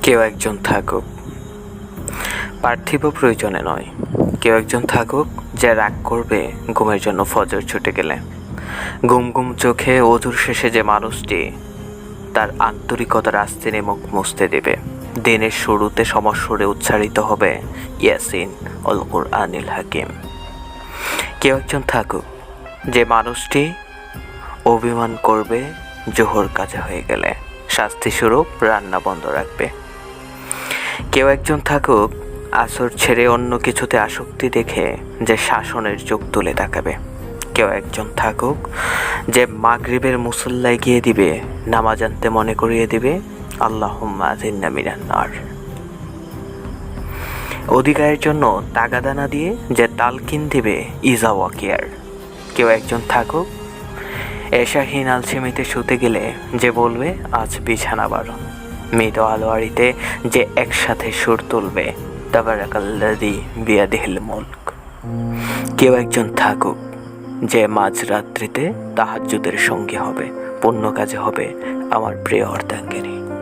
কেউ একজন থাকুক, পার্থিব প্রয়োজনে নয়। কেউ একজন থাকুক যে রাগ করবে ঘুমের জন্য ফজর ছুটে গেলে। ঘুম ঘুম চোখে অজুর শেষে যে মানুষটি তার আন্তরিকতার আস্তিনে মুখ মুছতে দেবে। দিনের শুরুতে সমস্বরে উচ্চারিত হবে ইয়াসিন অল কুরআনিল হাকিম। কেউ একজন থাকুক যে মানুষটি অভিমান করবে জোহর কাজা হয়ে গেলে, শাস্তিস্বরূপ রান্না বন্ধ রাখবে। কেউ একজন থাকুক আসর ছেড়ে অন্য কিছুতে আসক্তি দেখে যে শাসনের চোখ তুলে তাকাবে। কেউ একজন থাকুক যে মাগরিবের মুসল্লায় গিয়ে দিবে, নামাজ আনতে মনে করিয়ে দিবে আল্লাহুম্মা আজিন্না মিনান নার। অধিকারের জন্য তাগাদা না দিয়ে যে তালকিন দিবে ইজা ওয়াকিয়ার। কেউ একজন থাকুক এশাহীন আলসেমিতে শুতে গেলে যে বলবে আজ বিছানা বারো। মৃত আলোয়ারিতে যে একসাথে সুর তুলবে তাবারাকাল্লাযী বিয়াদিহিল মুলক। কেউ একজন থাকুক যে মাঝরাত্রিতে তাহাজ্জুদের সঙ্গী হবে, পুণ্য কাজে হবে আমার প্রিয় অর্ধাঙ্গিনী।